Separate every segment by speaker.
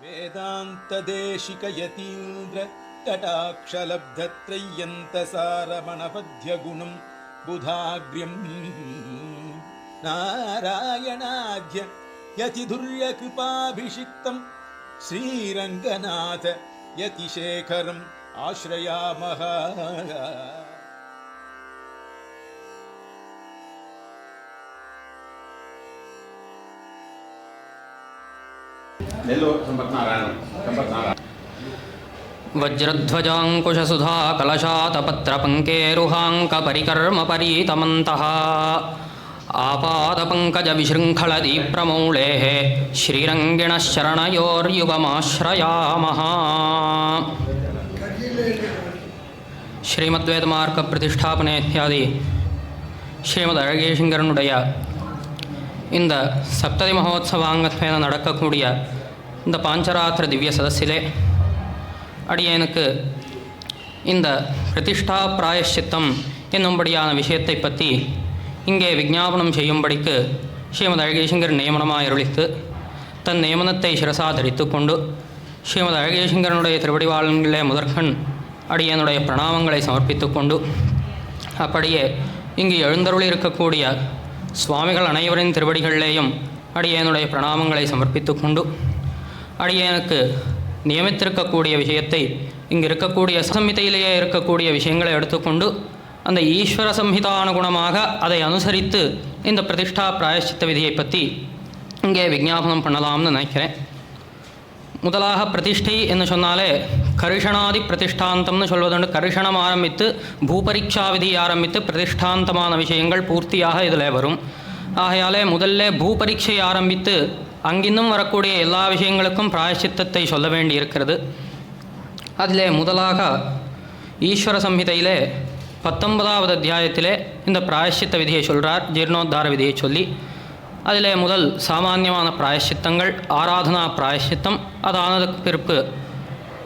Speaker 1: वेदान्तदेशिकयतीन्द्र कटाक्षलब्धत्रय्यन्तसारमणपद्यगुणं बुधाग्र्यं नारायणाद्य यतिधुर्यकृपाभिषिक्तं श्रीरङ्गनाथ यतिशेखरम् आश्रयामः.
Speaker 2: वज्रध्वजाङ्कुशसुधा कलशातपत्रपङ्केरुहाङ्कपरिकर्मपरीतमन्तः आपादपङ्कजविशृङ्खलदीप्रमौळेः श्रीरङ्गिणश्चरणयोर्युगमाश्रयामः. ஸ்ரீமத்வேதமார்க்க பிரதிஷ்டாபனை இத்தியாதி ஸ்ரீமத் அழகேசங்கரனுடைய இந்த சப்ததி மகோத்சவாங்கத்வேன நடக்கக்கூடிய இந்த பாஞ்சராத்திர திவ்ய சதസ്സിலே அடியேனுக்கு இந்த பிரதிஷ்டா பிராயஷ்சித்தம் என்னும்படியான விஷயத்தை பற்றி இங்கே விஞ்ஞாபனம் செய்யும்படிக்கு ஸ்ரீமத் அழகேசங்கர் நியமனமாக அருளித்து தன் நியமனத்தை சிரசா தரித்து கொண்டு ஸ்ரீமத் அழகேசங்கரனுடைய திருவடிவாளங்களே முதற்கண் அடியனுடைய பிரணாமங்களை சமர்ப்பித்து கொண்டு அப்படியே இங்கு எழுந்தருளி இருக்கக்கூடிய சுவாமிகள் அனைவரின் திருவடிகளிலேயும் அடியனுடைய பிரணாமங்களை சமர்ப்பித்து கொண்டு அடியனுக்கு நியமித்திருக்கக்கூடிய விஷயத்தை இங்கு இருக்கக்கூடிய சம்ஹிதையிலேயே இருக்கக்கூடிய விஷயங்களை எடுத்துக்கொண்டு அந்த ஈஸ்வர சம்ஹிதானுகுணமாக அதை அனுசரித்து இந்த பிரதிஷ்டா பிராயஷ்சித்த விதியை பற்றி இங்கே விஞ்ஞாபனம் பண்ணலாம்னு நினைக்கிறேன். முதலாக பிரதிஷ்டை என்று சொன்னாலே கரிஷணாதி பிரதிஷ்டாந்தம்னு சொல்வதுண்டு. கரிஷணம் ஆரம்பித்து பூபரீட்சா விதி ஆரம்பித்து பிரதிஷ்டாந்தமான விஷயங்கள் பூர்த்தியாக இதில் வரும். ஆகையாலே முதல்ல பூபரீட்சை ஆரம்பித்து அங்கின்னும் வரக்கூடிய எல்லா விஷயங்களுக்கும் பிராயஷ்சித்தத்தை சொல்ல வேண்டி இருக்கிறது. அதிலே முதலாக ஈஸ்வர சம்ஹிதையிலே 19வது அத்தியாயத்திலே இந்த பிராயஷ்சித்த விதியை சொல்கிறார், ஜீர்ணோத்தார விதியை சொல்லி. அதிலே முதல் சாமானியமான பிராயஷ்சித்தங்கள், ஆராதனா பிராயஷ்சித்தம், அது ஆனதுக்கு பிறப்பு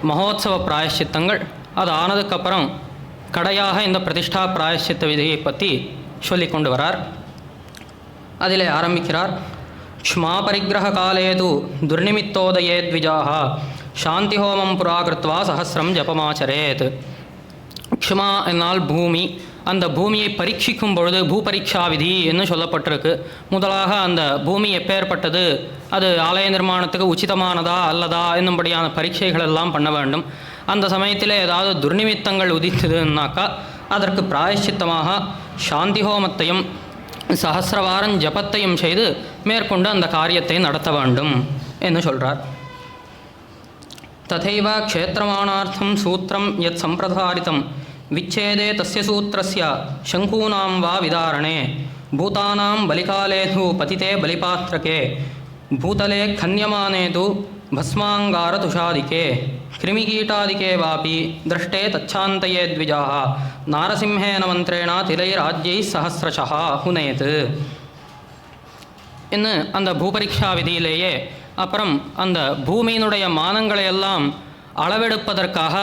Speaker 2: மகோத்சவ பிராயஷ்சித்தங்கள், அது ஆனதுக்கப்புறம் கடையாக இந்த பிரதிஷ்டா பிராயஷ்சித்த விதியை பற்றி சொல்லி கொண்டு வரார். அதிலே ஆரம்பிக்கிறார். க்ஷ்மா பரிகிரக காலேது துர்நிமித்தோதயே த்விஜாக சாந்தி ஹோமம் புராகிருத்வா சஹசிரம் ஜபமாச்சரேத். க்ஷ்மா என்னால் பூமி, அந்த பூமியை பரீட்சிக்கும் பொழுது பூபரீட்சா விதி என்று சொல்லப்பட்டிருக்கு. முதலாக அந்த பூமி எப்பேற்பட்டது, அது ஆலய நிர்மாணத்துக்கு உச்சிதமானதா அல்லதா என்னும்படியான பரீட்சைகள் எல்லாம் பண்ண வேண்டும். அந்த சமயத்தில் ஏதாவது துர்நிமித்தங்கள் உதித்ததுன்னாக்கா அதற்கு பிராயஷ்சித்தமாக சாந்தி ஹோமத்தையும் சஹசிரவாரம் ஜபத்தையும் செய்து மேற்கொண்டு அந்த காரியத்தை நடத்த வேண்டும் என்று சொல்கிறார். ததைவ க்ஷேத்திரமானார்த்தம் சூத்திரம் யத் சம்பிரதாரிதம் விச்சேதே தஸ்ய சூத்திரஸ்ய சங்கூனாம் வா விதாரணே பூதானாம் பலிகாலேது பதிதே பலிபாத்திரகே பூதலே கன்யமானேது பஸ்மாங்கார துஷாதிகே கிருமிகீட்டாதிகே வாபி திரஷ்டே தச்சாந்தயே த்விஜாः நாரசிம்ஹேன மந்திரேண திரைராஜ்யை சஹசிரஷः ஹுனேத். இன்னு அந்த பூபரீட்சா விதியிலேயே அப்புறம் அந்த பூமியினுடைய மானங்களையெல்லாம் அளவெடுப்பதற்காக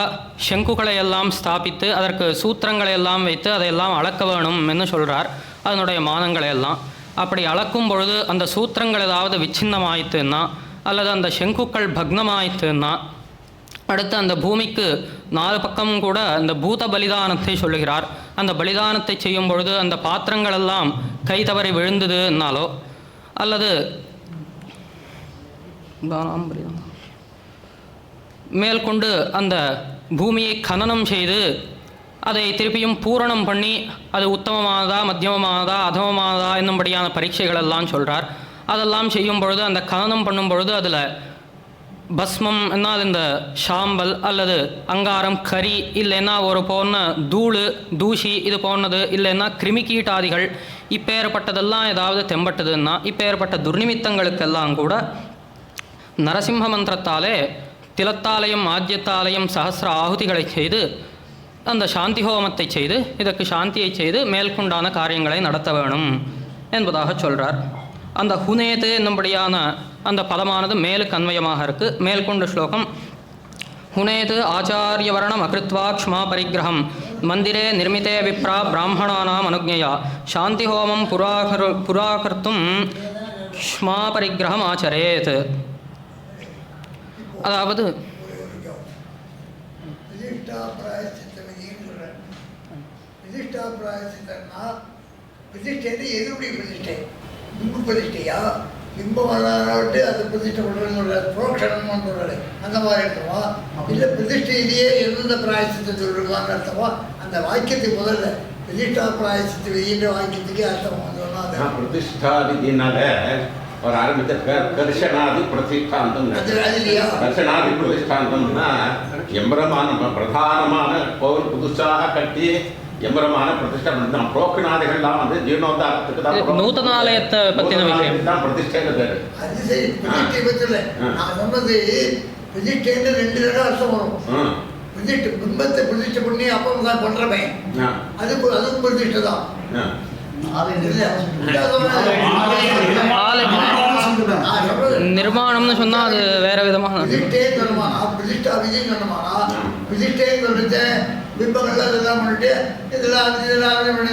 Speaker 2: சங்குகளை எல்லாம் ஸ்தாபித்து அதற்கு சூத்திரங்களை எல்லாம் வைத்து அதையெல்லாம் அளக்க வேணும் என்று சொல்கிறார். அதனுடைய மானங்களையெல்லாம் அப்படி அளக்கும் பொழுது அந்த சூத்திரங்கள் ஏதாவது விச்சின்னமாயித்துன்னா அல்லது அந்த சங்குக்கள் பக்னமாயித்துன்னா அடுத்து அந்த பூமிக்கு 4 பக்கமும் கூட அந்த பூத பலிதானத்தை சொல்லுகிறார். அந்த பலிதானத்தை செய்யும் பொழுது அந்த பாத்திரங்களெல்லாம் கை தவறி விழுந்ததுன்னாலோ அல்லது மேற்கொண்டு அந்த பூமியை கனனம் செய்து அதை திருப்பியும் பூரணம் பண்ணி அது உத்தமமானதா மத்தியமமானதா அதமமானதா என்னும்படியான பரீட்சைகளெல்லாம் சொல்கிறார். அதெல்லாம் செய்யும் பொழுது அந்த கனனம் பண்ணும் பொழுது அதில் பஸ்மம் என்னால் இந்த சாம்பல் அல்லது அங்காரம் கரி இல்லைன்னா ஒரு போன தூள் தூசி இது போனது இல்லைன்னா கிருமிகீட்டாதிகள் இப்பேற்பட்டதெல்லாம் ஏதாவது தெம்பட்டதுன்னா இப்பேற்பட்ட துர்நிமித்தங்களுக்கெல்லாம் கூட நரசிம்ம மந்திரத்தாலே திலத்தாலயம் ஆஜ்யத்தாலயம் சஹசிர ஆகுதிகளை செய்து அந்த சாந்தி ஹோமத்தை செய்து இதற்கு சாந்தியை செய்து மேற்கொண்டான காரியங்களை நடத்த வேணும் என்பதாக சொல்கிறார். அந்த ஹுனேது என்னும்படியான அந்த பதமானது மேலுக்கு அன்வயமாக இருக்குது. மேற்கொண்ட ஸ்லோகம் ஹுனேது ஆச்சாரியவர்ணம் அகிருத்வா க்ஷ்மா பரிகிரகம் மந்திரே நிர்மிதே விப்ரா பிராமணானாம் அனுஜ்ஞயா சாந்தி ஹோமம் புராகர்த்தும் க்ஷ்மா பரிகிரகம் ஆச்சரேத். அதாவது
Speaker 3: பிரதிஷ்டா பிராயசித்த விதின்னு சொல்கிறேன். பிரதிஷ்டா பிராயசித்தன்னா பிரதிஷ்டை எதுவுடைய பிரதிஷ்டை? பிம்ப பிரதிஷ்டையா? பிம்பம் வராட்டு அதை பிரதிஷ்டை பண்ணுறதுன்னு சொல்கிறார், புரோக்ஷணம்னு சொல்கிறாரு. அந்த மாதிரி அர்த்தமா? இல்லை பிரதிஷ்டையிலேயே எந்தெந்த பிராயசித்தை சொல்லிருக்கான்னு அர்த்தமா? அந்த வாக்கியத்துக்கு முதல்ல பிரதிஷ்டா பிராயசித்த விதின்ற வாக்கியத்துக்கே அர்த்தம் சொன்னா
Speaker 4: பிரதிஷ்டா விதினால ஒரு ஆரம்பித்த கர்ஷனாதி பிரதிஷ்டாந்தம். கர்ஷனாதி பிரதிஷ்டாந்தம்னா எம்பரமான பிரதானமான கோவில் புதுசாக கட்டி எம்பரமான பிரதிஷ்டை பண்ணி புரோக்கநாதிகள்லாம் வந்து ஜீர்ணோத்தாரத்துக்கு தான்
Speaker 2: நூத்தனாலயத்தை பற்றின விஷயம்
Speaker 4: தான் பிரதிஷ்டைன்னு பேரு.
Speaker 3: அது சரி, பிரதிஷ்டை பற்றில நான் சொன்னது பிரதிஷ்டைன்னு 2 தடவை அர்த்தம் வரும். பிரதிஷ்டை பிம்பத்தை பிரதிஷ்டை பண்ணி அப்பம் தான் பண்ணுறமே, அதுவும் பிரதிஷ்டை தான்.
Speaker 2: நிர்மாணம்னு சொன்னா அது வேற விதமாக
Speaker 3: பிரதிஷ்டா விதின்னு சொன்னமானா பிரதிஷ்டைன்னு சொல்லிட்டு பிம்பங்கள்லாம் இதெல்லாம் பண்ணிட்டு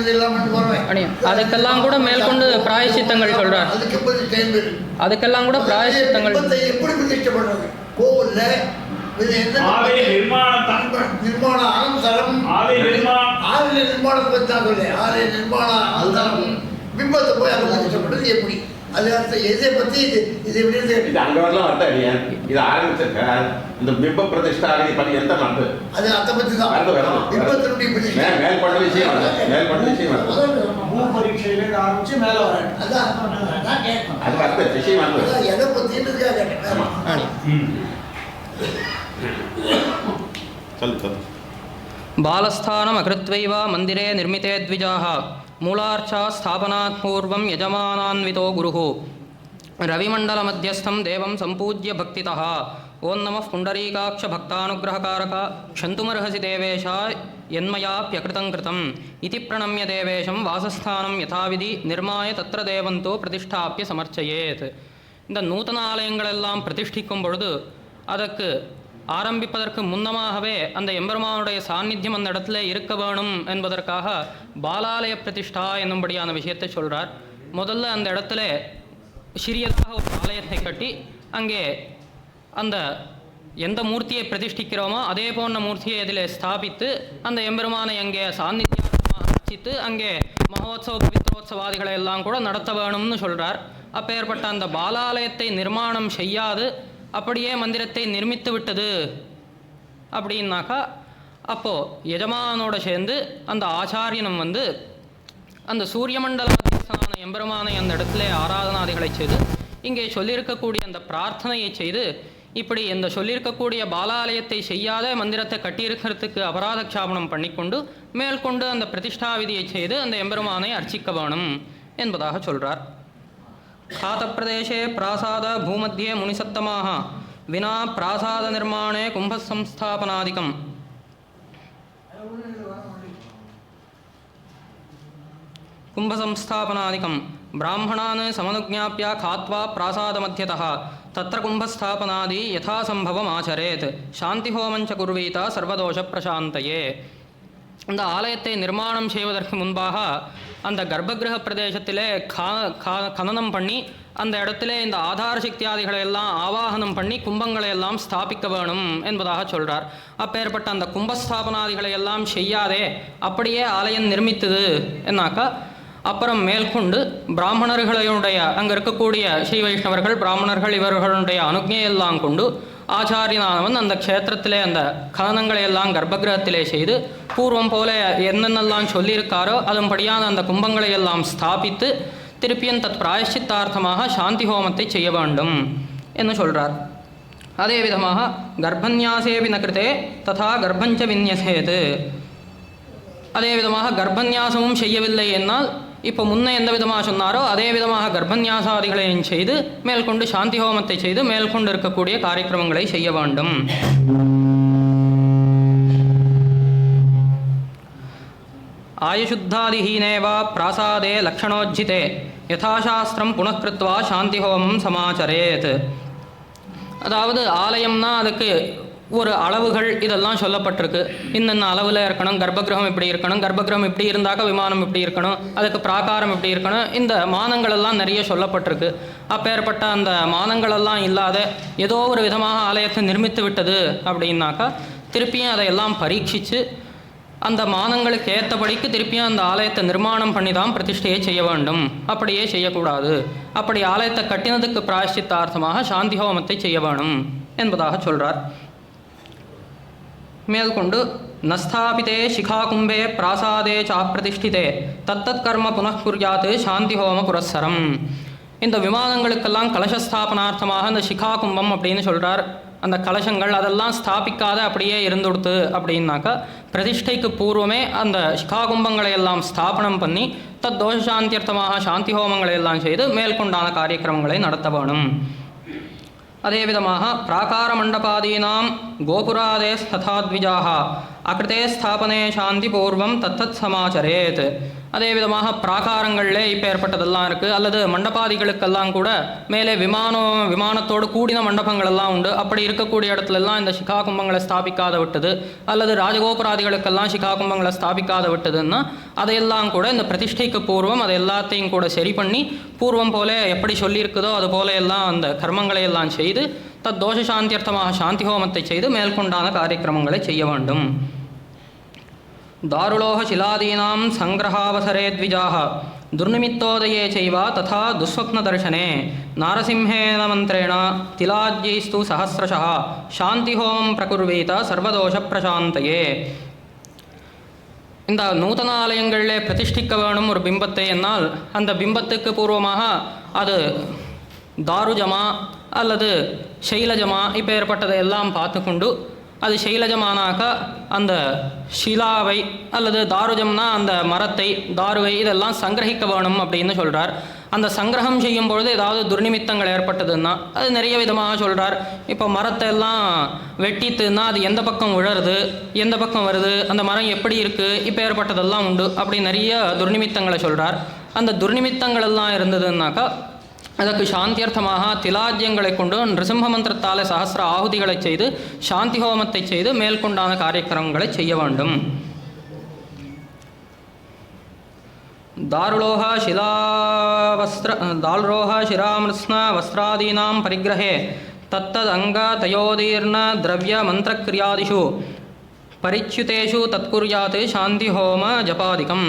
Speaker 3: இதெல்லாம் பண்ணி போறேன்.
Speaker 2: அதுக்கெல்லாம் கூட மேற்கொண்டு பிராயசித்தங்கள் சொல்றார்.
Speaker 3: அதுக்கு பிரதிஷ்டைன்னு பேரு.
Speaker 2: அதுக்கெல்லாம் கூட பிராயசித்தங்கள்.
Speaker 3: எப்படி பிரதிஷ்டை பண்றது? கோவில்ல நிர்மாண அனந்தரம் ஆலய நிர்மாணத்தை பற்றி தான் சொல்லு. ஆலய நிர்மாண அனந்தரம் பிம்பத்தை போய் அங்கே பிரதிஷ்டை பண்றது எப்படி? அது அர்த்தம் எதை பற்றி இது எப்படி
Speaker 4: இது அங்கே வரலாம் அர்த்தம் இல்லையா? இது ஆரம்பிச்சிருக்க இந்த பிம்ப பிரதிஷ்டா பண்ணி எந்த மருந்து
Speaker 3: அது அதை பற்றி தான் பிம்பத்தினுடைய பிரதிஷ்டை
Speaker 4: மேல்பட்ட விஷயம் மேல்பட்ட விஷயம்
Speaker 3: ஆரம்பிச்சு மேலே வரேன். அதான்
Speaker 4: அது அர்த்த விஷயம் வந்து
Speaker 3: எதை பற்றின்றதுக்காக கேட்டேன்.
Speaker 2: பாலஸ்தானம் அகிருத்வைவ மந்திரே நிர்மிதே த்விஜாः மூலார்ச்சா ஸ்தாபனாத் பூர்வம் யஜமானான்விதோ குருः ரவிமண்டலமத்தியஸ்தம் தேவம் சம்பூஜ்ய பக்திதः ஓம் நமः புண்டரீகாட்ச பக்தானுகிரககாரக க்ஷந்துமர்ஹசி தேவேஷா யன்மயாப்யகிருதம் கிருதம் இதி பிரணம்ய தேவேஷம் வாசஸ்தானம் யதாவிதி நிர்மாய தத்ர தேவந்தோ பிரதிஷ்டாப்பிய சமர்ச்சயேத். இந்த நூதன ஆலயங்களெல்லாம் பிரதிஷ்டிக்கும் பொழுது அதற்கு ஆரம்பிப்பதற்கு முன்னமாகவே அந்த எம்பெருமானுடைய சாநித்தியம் அந்த இடத்துல இருக்க வேணும் என்பதற்காக பாலாலய பிரதிஷ்டா என்னும்படியான விஷயத்தை சொல்கிறார். முதல்ல அந்த இடத்துல சிறியதாக ஒரு ஆலயத்தை கட்டி அங்கே அந்த எந்த மூர்த்தியை பிரதிஷ்டிக்கிறோமோ அதே போன்ற மூர்த்தியை இதில் ஸ்தாபித்து அந்த எம்பெருமானை அங்கே சாநித்தியமாக அர்ச்சித்து அங்கே மகோத்சவ பவித்ரோத்சவாதிகளை எல்லாம் கூட நடத்த வேணும்னு சொல்கிறார். அப்பேற்பட்ட அந்த பாலாலயத்தை நிர்மாணம் செய்யாது அப்படியே மந்திரத்தை நிர்மித்து விட்டது அப்படின்னாக்கா அப்போது எஜமானோட சேர்ந்து அந்த ஆச்சாரியனும் வந்து அந்த சூரியமண்டல மத்தியஸ்தனான எம்பெருமானை அந்த இடத்துல ஆராதனாதிகளை செய்து இங்கே சொல்லியிருக்கக்கூடிய அந்த பிரார்த்தனையை செய்து இப்படி இந்த சொல்லியிருக்கக்கூடிய பாலாலயத்தை செய்யாத மந்திரத்தை கட்டியிருக்கிறதுக்கு அபராத க்ஷாபனம் பண்ணிக்கொண்டு மேற்கொண்டு அந்த பிரதிஷ்டா விதியை செய்து அந்த எம்பெருமானை அர்ச்சிக்க வேணும் என்பதாக சொல்கிறார். खातप्रदेशे प्रासाद भूमध्ये मुनिसत्तमाः विना प्रासाद निर्माणे कुंभसंस्थापनादिकम् ब्राह्मणान् समनुज्ञाप्य खात्वा प्रासादमध्यतः तत्र कुंभस्थापनादि यथासम्भवम् आचरेत् शान्तिहोमञ्च कुर्वीत सर्वदोषप्रशान्तये. அந்த ஆலயத்தை நிர்மாணம் செய்வதற்கு முன்பாக அந்த கர்ப்பகிரக பிரதேசத்திலே கனனம் பண்ணி அந்த இடத்துல இந்த ஆதார சக்தியாதிகளை எல்லாம் ஆவாகனம் பண்ணி கும்பங்களை எல்லாம் ஸ்தாபிக்க வேணும் என்பதாக சொல்கிறார். அப்பேற்பட்ட அந்த கும்பஸ்தாபனாதிகளை எல்லாம் செய்யாதே அப்படியே ஆலயம் நிர்மித்தது என்னாக்கா அப்புறம் மேற்கொண்டு பிராமணர்களுடைய அங்கே இருக்கக்கூடிய ஸ்ரீ வைஷ்ணவர்கள் பிராமணர்கள் இவர்களுடைய அனுஜையெல்லாம் கொண்டு ஆச்சாரியனானவன் அந்த க்ஷேத்திரத்திலே அந்த கனனங்களை எல்லாம் கர்ப்பகிரகத்திலே செய்து பூர்வம் போல என்னென்னெல்லாம் சொல்லியிருக்காரோ அதன்படியான அந்த கும்பங்களை எல்லாம் ஸ்தாபித்து திருப்பியும் தத் பிராயஷ்சித்தார்த்தமாக சாந்தி ஹோமத்தை செய்ய வேண்டும் என்று சொல்கிறார். அதே விதமாக கர்ப்பநியாசேபி ந கிருதே ததா கர்ப்பஞ்ச விநியசேது. அதே விதமாக கர்ப்பநியாசமும் செய்யவில்லை என்னால் இப்போ முன்னே எந்த விதமாக சொன்னாரோ அதே விதமாக கர்ப்பநியாசாதிகளையும் செய்து மேற்கொண்டு சாந்தி ஹோமத்தை செய்து மேற்கொண்டு இருக்கக்கூடிய காரியக்கிரமங்களை செய்ய வேண்டும். ஆயுஷுத்தாதிஹீனேவ பிராசாதே லக்ஷணோஜ்ஜிதே யதாசாஸ்திரம் புனഃகிருத்வா சாந்தி ஹோமம் சமாச்சரேத். அதாவது ஆலயம்னா அதுக்கு ஒரு அளவுகள் இதெல்லாம் சொல்லப்பட்டிருக்கு. இன்னென்ன அளவில் இருக்கணும், கர்ப்பகிரகம் இப்படி இருக்கணும், கர்ப்பகிரகம் இப்படி இருந்தாக்க விமானம் இப்படி இருக்கணும், அதுக்கு பிராகாரம் இப்படி இருக்கணும், இந்த மானங்களெல்லாம் நிறைய சொல்லப்பட்டிருக்கு. அப்பேற்பட்ட அந்த மானங்களெல்லாம் இல்லாத ஏதோ ஒரு விதமாக ஆலயத்தை நிர்மித்து விட்டது அப்படின்னாக்கா திருப்பியும் அதையெல்லாம் பரீட்சித்து அந்த மானங்களுக்கு ஏற்றபடிக்கு திருப்பியும் அந்த ஆலயத்தை நிர்மாணம் பண்ணி தான் பிரதிஷ்டையை செய்ய வேண்டும். அப்படியே செய்யக்கூடாது. அப்படி ஆலயத்தை கட்டினதுக்கு பிராயஷ்சித்தார்த்தமாக சாந்தி ஹோமத்தை செய்ய வேணும் என்பதாக சொல்கிறார். மேற்கொண்டு நஸ்தாபிதே சிகாகும்பே பிராசாதே சாப்பிரதிஷ்டிதே தத்தத் கர்ம புனఃகுர்யாத் சாந்தி ஹோம புரஸ்ஸரம். இந்த விமானங்களுக்கெல்லாம் கலசஸ்தாபனார்த்தமாக இந்த சிகாகும்பம் அப்படின்னு சொல்கிறார். அந்த கலசங்கள் அதெல்லாம் ஸ்தாபிக்காத அப்படியே இருந்துடுத்து அப்படின்னாக்கா பிரதிஷ்டைக்கு பூர்வமே அந்த சிகாகும்பங்களை எல்லாம் ஸ்தாபனம் பண்ணி தத் தோஷசாந்தியர்த்தமாக சாந்தி ஹோமங்களை எல்லாம் செய்து மேற்கொண்டான காரியக்கிரமங்களை நடத்த வேணும். அதே விதமாக பிராகார மண்டபாதீனாம் கோபுராதே ததாத்விஜாக அகிருதே ஸ்தாபனே சாந்தி பூர்வம் தத்தத் சமாச்சரேத். அதே விதமாக பிராகாரங்களில் இப்போ ஏற்பட்டதெல்லாம் இருக்குது. அல்லது மண்டபாதிகளுக்கெல்லாம் கூட மேலே விமானத்தோடு கூடின மண்டபங்களெல்லாம் உண்டு. அப்படி இருக்கக்கூடிய இடத்துலலாம் இந்த சிகா கும்பங்களை ஸ்தாபிக்காத விட்டது, அல்லது ராஜகோபுராதிகளுக்கெல்லாம் சிகா கும்பங்களை ஸ்தாபிக்காத விட்டதுன்னா அதையெல்லாம் கூட இந்த பிரதிஷ்டைக்கு பூர்வம் அதை எல்லாத்தையும் கூட சரி பண்ணி பூர்வம் போல எப்படி சொல்லியிருக்குதோ அது போல எல்லாம் அந்த கர்மங்களை எல்லாம் செய்து தத் தோஷ சாந்தியர்த்தமாக சாந்தி ஹோமத்தை செய்து மேற்கொண்டான காரியக்கிரமங்களை செய்ய வேண்டும். தாருலோக சிலாதீனாம் சங்கிரகாவசரே த்விஜாக துர்நிமித்தோதயே செய்வ ததா துஸ்வப்னதர்சனே நாரசிம்ஹேன மந்திரேண திலாஜ்யைஸ்து சஹஸ்ரஷः சாந்தி ஹோமம் பிரகுர்வீத சர்வதோஷ பிரசாந்தயே. இந்த நூதன ஆலயங்களில் பிரதிஷ்டிக்க வேணும் ஒரு பிம்பத்தை என்னால் அந்த பிம்பத்துக்கு பூர்வமாக அது தாருஜமா அல்லது சைலஜமா இப்போ ஏற்பட்டதை எல்லாம் பார்த்துக்கொண்டு அது சைலஜமானாக்க அந்த ஷிலாவை அல்லது தாருஜம்னா அந்த மரத்தை தாருவை இதெல்லாம் சங்கிரகிக்க வேணும் அப்படின்னு சொல்கிறார். அந்த சங்கிரகம் செய்யும் பொழுது ஏதாவது துர்நிமித்தங்கள் ஏற்பட்டதுன்னா அது நிறைய விதமாக சொல்கிறார். இப்போ மரத்தை எல்லாம் வெட்டித்துன்னா அது எந்த பக்கம் விழருது, எந்த பக்கம் வருது, அந்த மரம் எப்படி இருக்குது, இப்போ ஏற்பட்டதெல்லாம் உண்டு. அப்படி நிறைய துர்நிமித்தங்களை சொல்கிறார். அந்த துர்நிமித்தங்கள் எல்லாம் இருந்ததுன்னாக்கா அதற்கு சாந்தியர்த்தமாக திலாஜ்யங்களை கொண்டு நிருசிம்ம மந்திரத்தாலே சஹஸ்ர ஆகுதிகளை செய்து சாந்தி ஹோமத்தை செய்து மேற்கொண்டான காரியக்கிரமங்களை செய்ய வேண்டும். தாருலோக சிராமிருத்ன வஸ்திராதீனாம் பரிகிரஹே தத்தத் அங்க தயோதீர்ண திரவிய மந்திரக்கிரியாதிஷு பரிச்சுதேஷு தத்குர்யாத் சாந்தி ஹோம ஜபாதிகம்.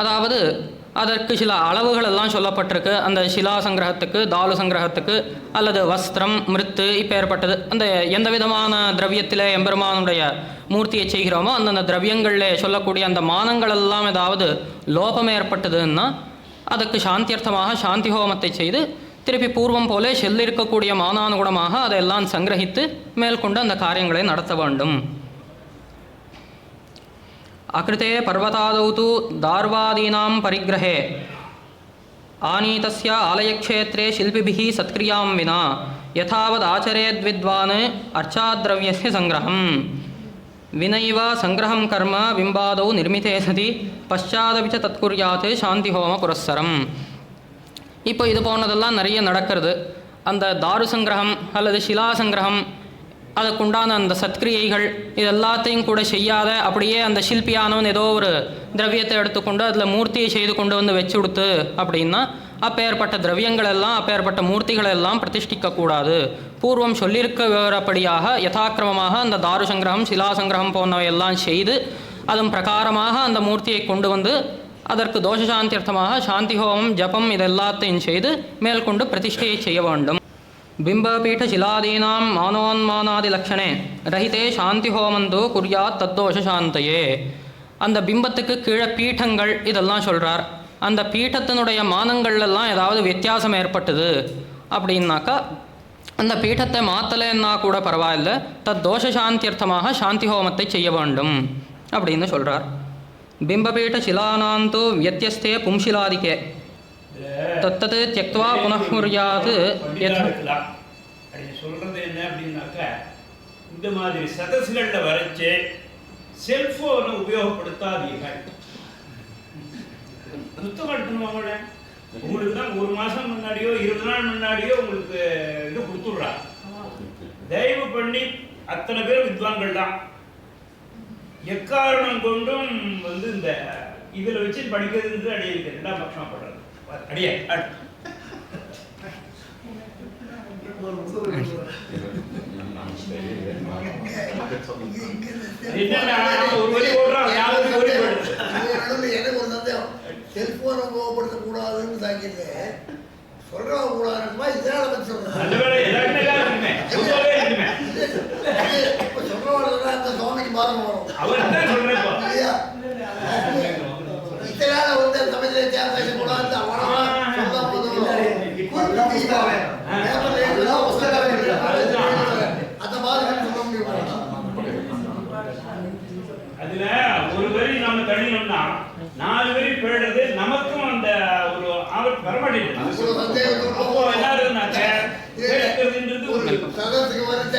Speaker 2: அதாவது அதற்கு சில அளவுகள் எல்லாம் சொல்லப்பட்டிருக்கு. அந்த சிலா சங்கிரகத்துக்கு, தாலு சங்கிரகத்துக்கு அல்லது வஸ்திரம், மிருத்து இப்போ ஏற்பட்டது அந்த எந்த விதமான திரவியத்தில் எம்பெருமானுடைய மூர்த்தியை செய்கிறோமோ அந்தந்த திரவியங்களில் சொல்லக்கூடிய அந்த மானங்களெல்லாம் ஏதாவது லோபம் ஏற்பட்டதுன்னா அதுக்கு சாந்தியர்த்தமாக சாந்தி ஹோமத்தை செய்து திருப்பி பூர்வம் போல செல்லிருக்கக்கூடிய மானானுகுணமாக அதையெல்லாம் சங்கிரகித்து மேற்கொண்டு அந்த காரியங்களை நடத்த வேண்டும். அகிருதே பர்வதாதௌ து தார்வாதீனாம் பரிகிரஹே ஆனீதஸ்ய ஆலயக்ஷேத்ரே சில்பிபிஹ சத்க்ரியாம் வினா யதாவத் ஆச்சரேத்வித்வான் அர்ச்சாத்ரவ்யஸ்ய சங்கிரஹம் வினைவ சங்கிரஹம் கர்ம பிம்பாதௌ நிர்மிதே சதி பశ్చాதபி ச தத்குர்யாத் சாந்தி ஹோம புரஸ்ஸரம். இப்போ இது போனதெல்லாம் நிறைய நடக்கிறது. அந்த தாரு சங்கிரகம் அல்லது சிலா சங்கிரகம் அதுக்குண்டான அந்த சத்கிரியைகள் இது எல்லாத்தையும் கூட செய்யாத அப்படியே அந்த சில்பியானவன் ஏதோ ஒரு திரவியத்தை எடுத்துக்கொண்டு அதில் மூர்த்தியை செய்து கொண்டு வந்து வச்சு கொடுத்து அப்படின்னா அப்பேற்பட்ட திரவியங்கள் எல்லாம் அப்பேற்பட்ட மூர்த்திகள் எல்லாம் பிரதிஷ்டிக்கக்கூடாது. பூர்வம் சொல்லியிருக்க விவரப்படியாக யதாக்கிரமமாக அந்த தாரு சங்கிரகம் சிலா சங்கிரகம் போன்றவையெல்லாம் செய்து அதன் பிரகாரமாக அந்த மூர்த்தியை கொண்டு வந்து அதற்கு தோஷசாந்தியர்த்தமாக சாந்தி ஹோமம் ஜபம் இதெல்லாத்தையும் செய்து மேற்கொண்டு பிரதிஷ்டையை செய்ய வேண்டும். பிம்பபீடசிலாதீனாம் மானோன்மானாதிலக்ஷணே ரஹிதே சாந்தி ஹோமந்தோ குர்யாத் தத்தோஷ சாந்தையே. அந்த பிம்பத்துக்கு கீழே பீட்டங்கள் இதெல்லாம் சொல்கிறார். அந்த பீட்டத்தினுடைய மானங்கள்லாம் ஏதாவது வித்தியாசம் ஏற்பட்டது அப்படின்னாக்கா அந்த பீட்டத்தை மாற்றலைன்னா கூட பரவாயில்ல, தத் தோஷ சாந்தியர்த்தமாக சாந்தி ஹோமத்தை செய்ய வேண்டும் அப்படின்னு சொல்கிறார். பிம்பபீட சிலானாந்து வியத்தியஸ்தே பும்சிலாதிக்கே தத்தது தியக்த்வா புனఃமுர்யாது.
Speaker 5: சொல்றது என்ன அப்படின்னாக்கா இந்த மாதிரி சதசுகளில் வரைச்சு செல்போனை உபயோகப்படுத்தாதீர்கள். சுத்தம் எடுக்கணுமாங்கள உங்களுக்கு தான் ஒரு மாதம் முன்னாடியோ 20 நாள் முன்னாடியோ உங்களுக்கு இது கொடுத்துட்றா. தயவு பண்ணி அத்தனை பேர் வித்வான்கள் தான். எக்காரணம் கொண்டும் இந்த இதில் வச்சு படிக்கிறது அடியே ரெண்டாம் பட்சமாக படுறது அடியே என்னன்னா ஒரு வரி போடுறோம் யாருக்கு வரி போடுறது.
Speaker 3: எனக்கு ஒரு சந்தேகம், செல்போனை உபயோகப்படுத்தக்கூடாதுன்னு தாக்கிட்டு சொல்றவங்க கூடாதுமா இதனால பற்றி சொல்றேன்.
Speaker 5: அந்த வேலை எல்லாருமே
Speaker 3: இப்போ சொல்றவங்க அந்த சுவாமிக்கு மாதம் வரும்
Speaker 5: அவர் தான் சொல்றேன்
Speaker 3: இல்லையா? இதனால தமிழில் தேர்வு பேசக்கூடாது அவ்வளோ சொன்னா போதும். அந்த மாதிரி சொல்ல முடியும்.
Speaker 5: அதுல ஒரு வரி நம்ம தள்ளினோம்னா 4 வரி போயிடுறது, நமக்கும் அந்த ஒரு ஆபத்து வரமாட்டேங்குது. அப்போ எல்லாருன்னாக்க கேட்கறதுன்றது ஒரு
Speaker 3: சதத்துக்கு வரட்ட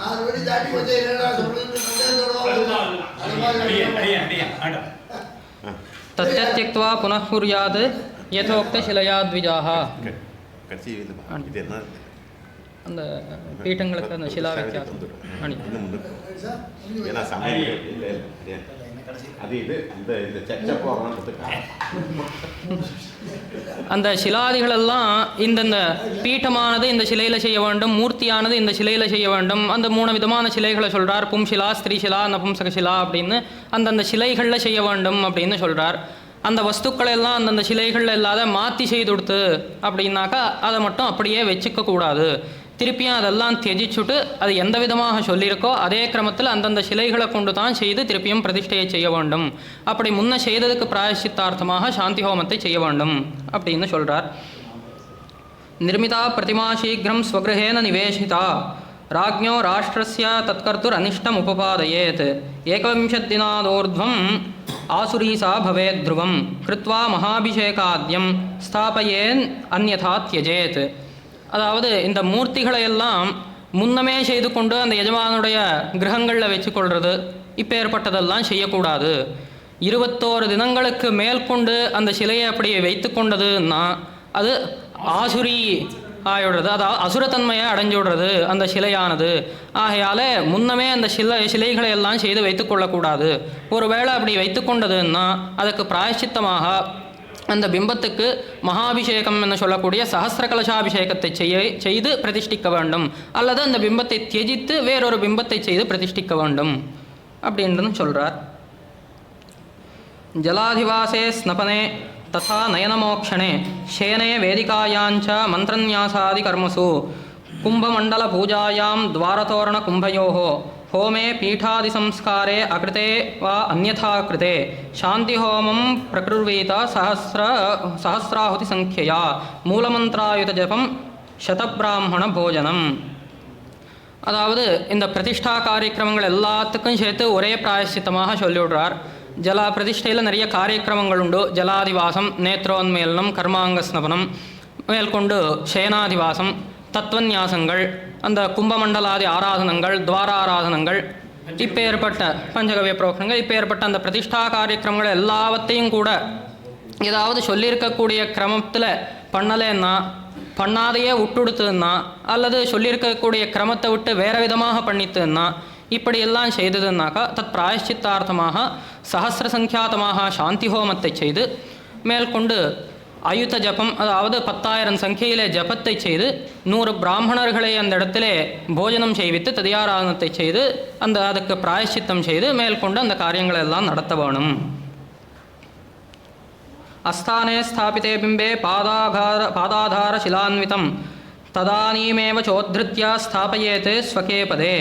Speaker 3: 4 வரி தாண்டி போச்சு என்னடா சொல்றது
Speaker 2: தத்யக்த்வா புனః குர்யாத் யதோக்த சிலையா த்விஜாஹ. அந்த பீட்டங்களுக்கு அந்த சிலா வித்தியாசம் அந்த சிலாதிகளெல்லாம் இந்தந்த பீட்டமானது இந்த சிலையில் செய்ய வேண்டும், மூர்த்தியானது இந்த சிலையில் செய்ய வேண்டும். அந்த 3 விதமான சிலைகளை சொல்கிறார். பும்சிலா, ஸ்திரீசிலா, நபும்சகசிலா அப்படின்னு அந்தந்த சிலைகளில் செய்ய வேண்டும் அப்படின்னு சொல்கிறார். அந்த வஸ்துக்களை எல்லாம் அந்தந்த சிலைகளில் இல்லாத மாற்றி செய்து கொடுத்து அப்படின்னாக்கா அதை மட்டும் அப்படியே வச்சுக்க கூடாது. திருப்பியும் அதெல்லாம் தியஜிச்சுட்டு அது எந்த விதமாக சொல்லியிருக்கோ அதே கிரமத்தில் அந்தந்த சிலைகளை கொண்டு தான் செய்து திருப்பியும் பிரதிஷ்டையை செய்ய வேண்டும். அப்படி முன்ன செய்ததுக்கு பிராயசித்தார்த்தமாக சாந்தி ஹோமத்தை செய்ய வேண்டும் அப்படின்னு சொல்கிறார். நிர்மிதா பிரதிமா சீக்கிரம் ஸ்வகிரஹேன நிவேசிதா ராஜ்ஞோ ராஷ்டிரஸ்ய தத்கர்த்துர் அனிஷ்டம் உபபாதயேத் ஏகவிம்சத்தினாதோர்த்வம் ஆசுரீசா பவேத் த்ருவம் கிருத்வா மகாபிஷேகாத்யம் ஸ்தாபயேன் அந்யதா தியஜேத். அதாவது இந்த மூர்த்திகளை எல்லாம் முன்னமே செய்து கொண்டு அந்த எஜமானுடைய கிரகங்களில் வச்சுக்கொள்வது இப்போ ஏற்பட்டதெல்லாம் செய்யக்கூடாது. 21 தினங்களுக்கு மேற்கொண்டு அந்த சிலையை அப்படியே வைத்து கொண்டதுன்னா அது ஆசுரி ஆகிவிடுறது, அதாவது அசுரத்தன்மையை அடைஞ்சு விடுறது அந்த சிலையானது. ஆகையால் முன்னமே அந்த சிலைகளை எல்லாம் செய்து வைத்து கொள்ளக்கூடாது. ஒருவேளை அப்படி வைத்து கொண்டதுன்னா அதுக்கு பிராயச்சித்தமாக அந்த பிம்பத்துக்கு மகாபிஷேகம் என்று சொல்லக்கூடிய சஹஸ்ர கலசாபிஷேகத்தை செய்து பிரதிஷ்டிக்க வேண்டும், அல்லது அந்த பிம்பத்தை தியஜித்து வேறொரு பிம்பத்தை செய்து பிரதிஷ்டிக்க வேண்டும் அப்படின்றது சொல்கிறார். ஜலாதிவாசே ஸ்னபனே ததா நயனமோக்ஷணே ஷேனே வேதிகாயாஞ்ச மந்திரநியாசாதி கர்மசு கும்பமண்டல பூஜாயாம் துவாரதோரண கும்பயோஹோ ஹோமே பீட்டாதி சம்ஸ்காரே அகிருதே வா அந்யதா கிருதே சாந்தி ஹோமம் பிரகிருவீத சஹஸ்ராஹுதி சங்கியா மூலமந்திராயுத ஜபம் சதபிராமண போஜனம். அதாவது இந்த பிரதிஷ்டா காரியக்கிரமங்கள் எல்லாத்துக்கும் சேர்த்து ஒரே பிராயசித்தமாக சொல்லிவிடுறார். ஜல பிரதிஷ்டையில் நிறைய காரியக்கிரமங்கள் உண்டு. ஜலாதிவாசம், நேத்ரோன்மேலனம், கர்மாங்கஸ்னபனம், மேற்கொண்டு சேனாதிவாசம், தத்துவநியாசங்கள், அந்த கும்பமண்டலாதி ஆராதனங்கள், துவாராராதனங்கள், இப்போ ஏற்பட்ட பஞ்சகவிய புரோக்ஷங்கள், இப்போ ஏற்பட்ட அந்த பிரதிஷ்டா காரியக்கிரமங்கள் எல்லாவற்றையும் கூட ஏதாவது சொல்லியிருக்கக்கூடிய கிரமத்தில் பண்ணலைன்னா, பண்ணாதையே விட்டுடுத்துன்னா, அல்லது சொல்லியிருக்கக்கூடிய கிரமத்தை விட்டு வேறு விதமாக பண்ணித்துன்னா, இப்படியெல்லாம் செய்ததுன்னாக்கா தத் பிராயஷ்சித்தார்த்தமாக சஹஸ்ர சங்கியாத்தமாக சாந்தி ஹோமத்தை செய்து மேற்கொண்டு அயுத ஜபம், அதாவது 10,000 சங்கையிலே ஜபத்தை செய்து 100 பிராமணர்களை அந்த இடத்திலே போஜனம் செய்வித்து ததியாராதனத்தை செய்து அதுக்கு பிராயஷ்சித்தம் செய்து மேற்கொண்டு அந்த காரியங்களை எல்லாம் நடத்த வேணும். அஸ்தானே ஸ்தாபிதே பிம்பே பாதாதார சிலான்விதம் ததானீமேவ சோத்ருத்ய ஸ்தாபயேத் ஸ்வகே பதே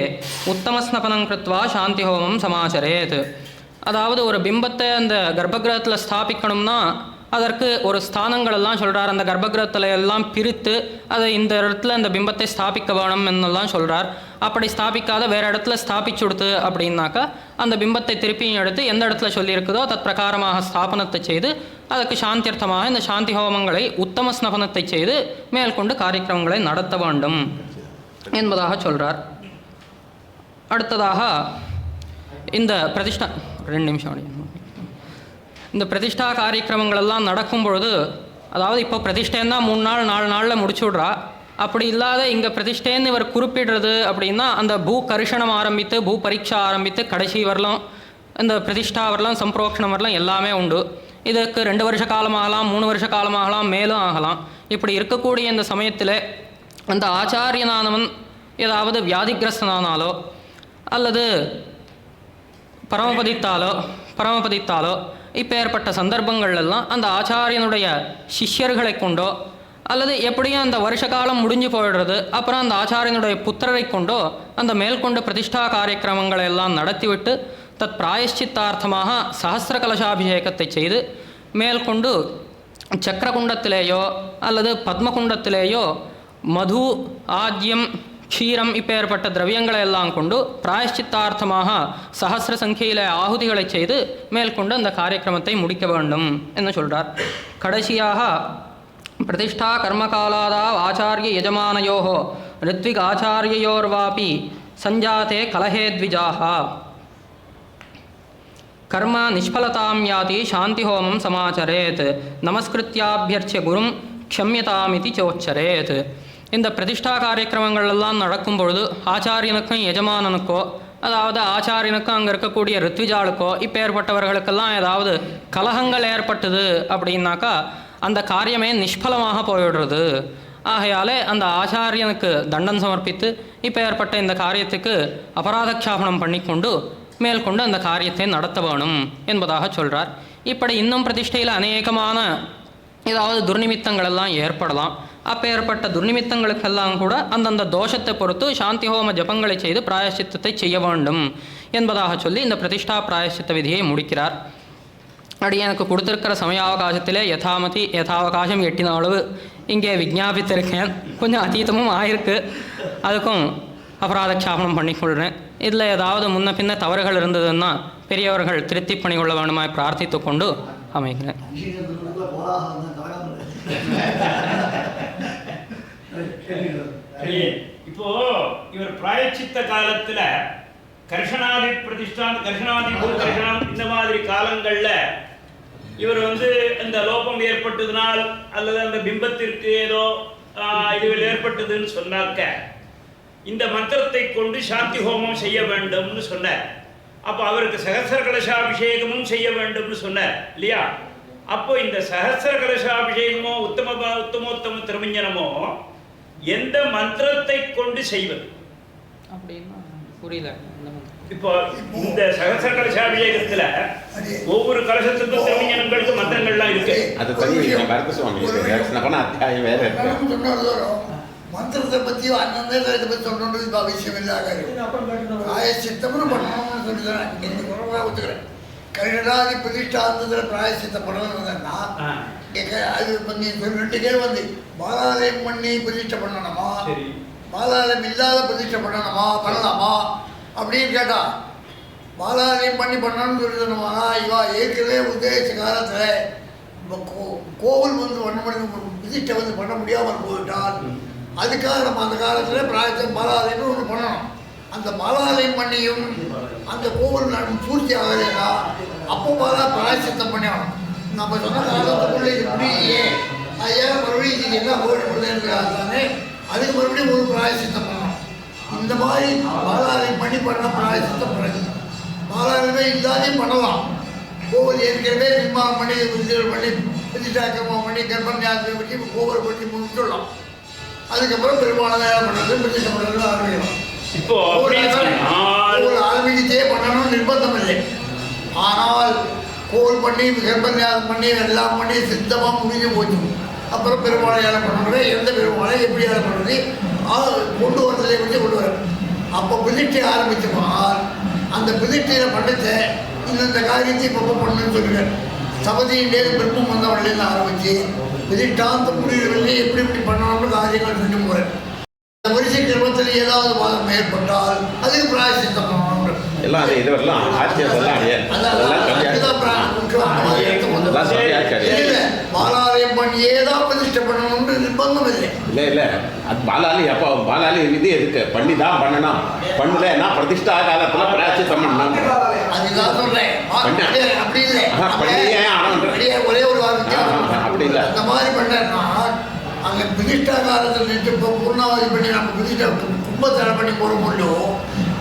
Speaker 2: உத்தமஸ்னபனம் கிருத்வா சாந்தி ஹோமம் சமாச்சரேத். அதாவது ஒரு பிம்பத்தை அந்த கர்ப்பகிரகத்தில் ஸ்தாபிக்கணும்னா அதற்கு ஒரு ஸ்தானங்களெல்லாம் சொல்கிறார். அந்த கர்ப்பகிரகத்தில் எல்லாம் பிரித்து அதை இந்த இடத்துல அந்த பிம்பத்தை ஸ்தாபிக்க வேணும் என்னெல்லாம் சொல்கிறார். அப்படி ஸ்தாபிக்காத வேறு இடத்துல ஸ்தாபிச்சு கொடுத்து அப்படின்னாக்கா அந்த பிம்பத்தை திருப்பியும் எடுத்து எந்த இடத்துல சொல்லியிருக்குதோ தத் பிரகாரமாக ஸ்தாபனத்தை செய்து அதுக்கு சாந்தியர்த்தமாக இந்த சாந்தி ஹோமங்களை உத்தம ஸ்னபனத்தை செய்து மேற்கொண்டு காரியக்கிரமங்களை நடத்த வேண்டும் என்பதாக சொல்கிறார். அடுத்ததாக இந்த பிரதிஷ்டா 2 நிமிஷம் இந்த பிரதிஷ்டா காரியக்கிரமங்கள் எல்லாம் நடக்கும் பொழுது, அதாவது இப்போ பிரதிஷ்டைன்னா 3 நாள் 4 நாளில் முடிச்சு விட்றா. அப்படி இல்லாத இங்கே பிரதிஷ்டேன்னு இவர் குறிப்பிடுறது அப்படின்னா அந்த பூ கரிஷணம் ஆரம்பித்து பூ பரீட்சா ஆரம்பித்து கடைசி வரலாம் இந்த பிரதிஷ்டா வரலாம் சம்பிரோக்ஷணம் வரலாம் எல்லாமே உண்டு. இதுக்கு 2 வருஷ காலமாகலாம் 3 வருஷ காலமாகலாம் மேலும் ஆகலாம். இப்படி இருக்கக்கூடிய இந்த சமயத்தில் அந்த ஆச்சாரியனானவன் ஏதாவது வியாதிகிரஸ்தனானாலோ அல்லது பரமபதித்தாலோ இப்போ ஏற்பட்ட சந்தர்ப்பங்கள்லாம் அந்த ஆச்சாரியனுடைய சிஷ்யர்களை கொண்டோ அல்லது எப்படியும் அந்த வருஷ காலம் முடிஞ்சு போயிடுறது அப்புறம் அந்த ஆச்சாரியனுடைய புத்திரரை கொண்டோ அந்த மேற்கொண்டு பிரதிஷ்டா காரியக்கிரமங்களை எல்லாம் நடத்திவிட்டு தத் பிராயஷ்சித்தார்த்தமாக சஹஸ்ர கலசாபிஷேகத்தை செய்து மேற்கொண்டு சக்கரகுண்டத்திலேயோ அல்லது பத்மகுண்டத்திலேயோ மது ஆஜ்யம் க்ஷீரம் இப்போ ஏற்பட்ட திரவியங்களை எல்லாம் கொண்டு பிராயஷ்சித்தார்த்தமாக சஹஸ்ர சங்கையில் ஆகுதிகளை செய்து மேற்கொண்டு அந்த காரியக்கிரமத்தை முடிக்க வேண்டும் என்று சொல்கிறார். கடைசியாக பிரதிஷ்டா கர்மகாலாதா ஆச்சாரிய யஜமானயோ ரித்விக் ஆச்சாரியயோர்வாபி சஞ்சாதே கலஹே த்விஜாः கர்ம நிஷ்பலதாம் யாதி சாந்தி ஹோமம் சமாச்சரேத் நமஸ்கிருத்யாபியர்ச்சிய குரும் க்ஷம்யதாமிதி சோச்சரேத். இந்த பிரதிஷ்டா காரியக்கிரமங்கள் எல்லாம் நடக்கும் பொழுது ஆச்சாரியனுக்கும் எஜமானனுக்கோ அதாவது ஆச்சாரியனுக்கும் அங்கே இருக்கக்கூடிய ரித்விஜாளுக்கோ இப்போ ஏற்பட்டவர்களுக்கெல்லாம் ஏதாவது கலகங்கள் ஏற்பட்டது அப்படின்னாக்கா அந்த காரியமே நிஷ்பலமாக போயிடுறது. ஆகையாலே அந்த ஆச்சாரியனுக்கு தண்டம் சமர்ப்பித்து இப்போ ஏற்பட்ட இந்த காரியத்துக்கு அபராதக்ஷாபனம் பண்ணிக்கொண்டு மேற்கொண்டு அந்த காரியத்தை நடத்த வேணும் என்பதாக சொல்கிறார். இப்படி இன்னும் பிரதிஷ்டையில் அநேகமான ஏதாவது துர்நிமித்தங்கள் எல்லாம் ஏற்படலாம். அப்போ ஏற்பட்ட துர்நிமித்தங்களுக்கெல்லாம் கூட அந்தந்த தோஷத்தை பொறுத்து சாந்தி ஹோம ஜபங்களை செய்து பிராயஷ்சித்தத்தை செய்ய வேண்டும் என்பதாக சொல்லி இந்த பிரதிஷ்டா பிராயஷ்சித்த விதியை முடிக்கிறார். அப்படி எனக்கு கொடுத்துருக்கிற சமயாவகாசத்திலே யதாவகாசம் எட்டின அளவு இங்கே விஞ்ஞாபித்திருக்கேன். கொஞ்சம் அதீதமும் ஆயிருக்கு, அதுக்கும் அபராதக்ஷாபனம் பண்ணிக்கொள்கிறேன். இதில் ஏதாவது முன்ன பின்ன தவறுகள் இருந்ததுன்னா பெரியவர்கள் திருத்தி பண்ணிக்கொள்ள வேண்டுமாய் பிரார்த்தித்து கொண்டு அமைகிறேன்.
Speaker 5: இப்போ இவர் பிராயச்சித்த காலத்துல கர்ஷனாதி பிரதிஷ்டான் கர்ஷனாதி பூர்கர்ஷனம் இந்த மாதிரி காலங்கள்ல இவர் இந்த லோபம் ஏற்பட்டதுனால் அல்லது அந்த பிம்பத்திற்கு ஏதோ இதுகள் ஏற்பட்டதுன்னு சொன்னாக்க இந்த மந்திரத்தை கொண்டு சாந்தி ஹோமம் செய்ய வேண்டும்னு சொன்னார். அப்போ அவருக்கு சகஸ்ர கலசாபிஷேகமும் செய்ய வேண்டும்னு சொன்னார் இல்லையா? அப்போ இந்த சகஸ்ர கலசாபிஷேகமோ உத்தமோத்தம திருமஞ்சனமோ எந்த மந்திரத்தை கொண்டு செய்வது
Speaker 2: அப்படின்னா புரியல.
Speaker 5: இப்போ இந்த சகஸ்ர கலசாபிஷேகத்துல ஒவ்வொரு கலசத்துக்கும் திருமஞ்சனங்களுக்கு மந்திரங்கள்லாம் இருக்கு.
Speaker 4: அது அத்தியாயம் வேற இருக்கு.
Speaker 3: மந்திரத்தை பற்றி அந்தந்த இதை பற்றி சொல்லணுன்றது இப்போ அவசியம் இல்லாத பிராயசித்தம்னு பண்ணணும்னு சொல்லிக்கிறேன். இன்னைக்கு குறவாக ஒத்துக்கிறேன். கருடாதி பிரதிஷ்டாந்தத்தில் பிராயசித்தம் பண்ணணும்னா அது பண்ணி 2 கேள் பாலாலயம் பண்ணி பிரதிஷ்டை பண்ணணுமா பாலாலயம் இல்லாத பிரதிஷ்டை பண்ணலாமா அப்படின்னு கேட்டா பாலாலயம் பண்ணி பண்ணணும்னு சொல்லிடணுமானா இவா ஏற்கனவே உத்தேச காலத்தில் கோவில் பண்ண முடியும் பிரதிஷ்டை பண்ண முடியாமல் போயிட்டால் அதுக்காக நம்ம அந்த காலத்தில் பிராயசம் பாலாலயம்னு ஒன்று பண்ணணும். அந்த பாலாலயம் பண்ணியும் அந்த கோவில் பூர்த்தி ஆகலைன்னா அப்போ பிராயசித்தம் பண்ணி ஆகணும். நம்ம சொன்ன காலத்துக்குள்ளே இது முடியலையே ஐயா மறுபடியும் இதுக்கு என்ன போயிடுதானே அதுக்கு மறுபடியும் ஒரு பிராயசித்தம் பண்ணணும். இந்த மாதிரி பாலாலயம் பண்ணி பண்ண பிராயசித்தம் பண்ணுறது பாலாலயமே இல்லாதையும் பண்ணலாம். கோவில் ஏற்கனவே நிர்மாணம் பண்ணி விருதுகள் பண்ணி பிரதிஷ்டாக்கிரமம் பண்ணி கர்ப்பநியாசத்தை வச்சு கோவில் பண்ணி முடிச்சுடலாம். அதுக்கப்புறம் பெரும்பாலான பண்ணுறது பிரதிஷ்டை பண்ணுறது ஆரம்பிக்கலாம்.
Speaker 5: இப்போ
Speaker 3: ஆரம்பிக்கிட்டே பண்ணணும்னு நிர்பந்தம் இல்லை. ஆனால் கோல் பண்ணி கர்ப்பநியாசம் பண்ணி எல்லாம் பண்ணி சித்தமாக முடிஞ்சு போச்சு. அப்புறம் பெருமாளையால் பண்ணுறது எந்த பெருமாளை எப்படி யாரை பண்ணுறது கொண்டு வரதிலே வச்சு கொண்டு வர அப்போ பிரதிஷ்டை ஆரம்பித்து போனால் அந்த பிரதிஷ்டையில் பண்ணத்தை இந்த காரியத்தை இப்போ பண்ணணும்னு சொல்லுவேன். சபதியிலே பிரம்மம் வந்தவர்களேருந்து ஆரம்பித்து பிரதிஷ்டாந்த முடிவுகளிலே எப்படி எப்படி பண்ணணும்னு காரியங்கள் சொல்லி போகிறேன். வரிசை கிரமத்தில் ஏதாவது பாதம் ஏற்பட்டால் அதுக்கு பிராயசித்தம் பண்ணணும்.
Speaker 4: எல்லாம் இதெல்லாம்
Speaker 3: பாலாலயம் பண்ணியேதான் பிரதிஷ்டை பண்ணணும்னு நிர்பந்தம் இல்லை.
Speaker 4: இல்லை அது பாலாலி விதி எதுக்கு பண்ணி தான் பண்ணணும். பண்ணலன்னா பிரதிஷ்டா காலத்தில் பிராயசித்தம் பண்ணணும்.
Speaker 3: அதுதான் சொல்றேன். அப்படி இல்லை
Speaker 4: பண்ணியே ஆனோம்.
Speaker 3: ஒரே ஒரு வாரம்
Speaker 4: அப்படி இல்லை.
Speaker 3: அந்த மாதிரி பண்ணா அந்த அங்கே பிரதிஷ்டா காலத்தில் நின்று இப்போ பூர்ணாவதி பண்ணி நம்ம பிரதிஷ்டா கும்பத்தலை பண்ணி போட முடியும்.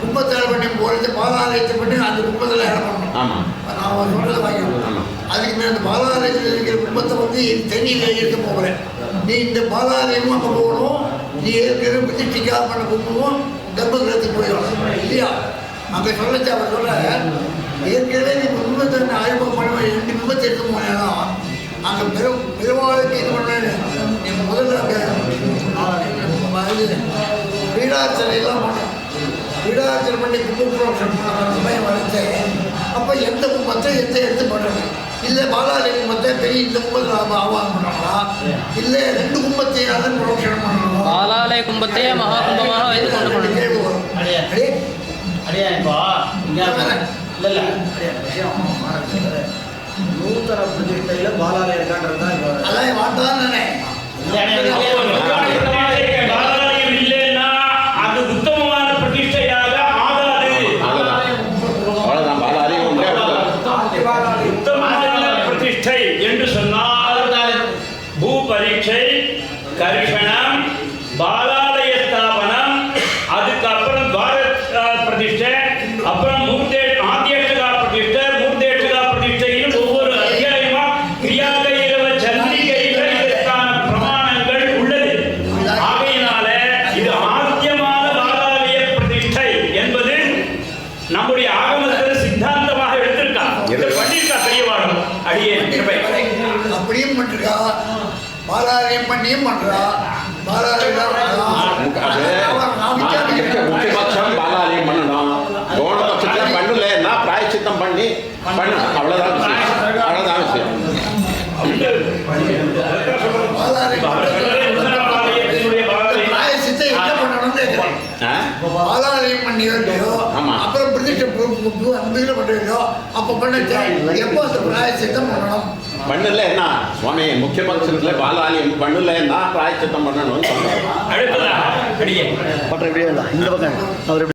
Speaker 3: கும்பத்தலை பண்ணி போகிறது பாலாலயத்தை பண்ணி அந்த கும்பத்தில் இடம் பண்ணணும்.
Speaker 4: ஆமாம்.
Speaker 3: நான் சொல்கிறத வாங்கிக்கணும். அதுக்கு மேலே அந்த பாலாலயத்தில் இருக்கிற கும்பத்தை வந்து தண்ணியில் எடுத்து போகிறேன். நீ இந்த பாலாலயமும் அங்கே போகணும். நீ ஏற்கனவே பிரதிஷ்டிக்காக பண்ண கும்பமும் கர்ப்பகிரகத்துக்கு போயிடும் இல்லையா? அங்கே சொல்லச்சு அவர் சொல்ல ஏற்கனவே நீ கும்பத்தை ஆய்வகம் பண்ணுவேன் 2 கும்பத்தை எடுத்து போனேன்னா அங்கே பெருமாளுக்கு இது பண்ணேன். நீ முதல்ல அங்கே வீடார்ச்சனையெல்லாம் பண்ணணும். வீடார்ச்சனை பண்ணி கும்பபுரோஷம் சமயம் வளர்த்தேன். அப்போ எந்த கும்பத்தை எடுத்து பண்ணணும். இல்லை பாலாலய கும்பத்தை பெரிய இந்த கும்பத்தில் ஆவாகம் பண்ணணும்னா இல்லை 2 கும்பத்தையாலும் புரோஷனம் பண்ணணும்.
Speaker 2: பாலாலய கும்பத்தையே மகா கும்பமாக வைத்து கொண்டு போகணும்.
Speaker 3: கேள்வி வரும்.
Speaker 6: அடியா இப்போ இல்லை நூத்தன பிரதிஷ்டையில் பாலாலயம் இருக்கான்றது தான் இப்போ
Speaker 3: அதான் வாட்டான்னு
Speaker 5: பாலாலயம் இல்லைன்னா அது உத்தமமான பிரதிஷ்டையாக ஆகாது.
Speaker 4: அவ்வளோதான். பாலாலயம் உண்டே
Speaker 5: உத்தமமான பிரதிஷ்டை என்று சொன்னால் பூ பரீட்சை, கர்ஷணம், பாலாலய ஸ்தாபனம், அதுக்கப்புறம் துவார பிரதிஷ்டை, அப்புறம் ஆத்தியட்சகா பிரதிஷ்டை, மூர்த்தேட்சகா பிரதிஷ்டையில் ஒவ்வொரு அத்தியாயமா கிரியாகையில சந்திரிகையில இதற்கான பிரமாணங்கள் உள்ளது. ஆகையினால இது ஆத்தியமான பாலாலய பிரதிஷ்டை என்பது நம்முடைய ஆகமத்தில் சித்தாந்தமாக எடுத்திருக்கா. இதை பண்ணியிருக்கா பெரியவாடும் அடியே
Speaker 3: அப்படியும் பண்ணிருக்கா. பாலாலயம் பண்ணியும் பண்றா.
Speaker 4: முக்கியபட்சம் பாலாலயம் பண்ணணும். கௌணபட்சத்தில் பண்ணலன்னா பிராயச்சித்தம் பண்ணி பண்ணணும். அவ்வளோதான் விஷயம். அவ்வளோதான் விஷயம்.
Speaker 3: பிராயசித்தை என்ன பண்ணணும்னு கேட்கிறேன். பாலாலயம் பண்ணியோ இல்லையோ அப்புறம் பிரதிஷ்டை அந்த இதில் பண்ணுறீங்களோ அப்போ பண்ண எப்போ அந்த பிராயசித்தம் பண்ணணும்.
Speaker 4: பண்ணல என்ன சுவாமி முக்கிய பட்சத்தில் பாலாலயம் பண்ணல என்ன பிராயச்சித்தம் பண்ணணும்னு சொல்றாரு.
Speaker 5: அடுத்ததா அடியே
Speaker 6: பட்டம் இப்படியே இல்லை இந்த பக்கம் அவர்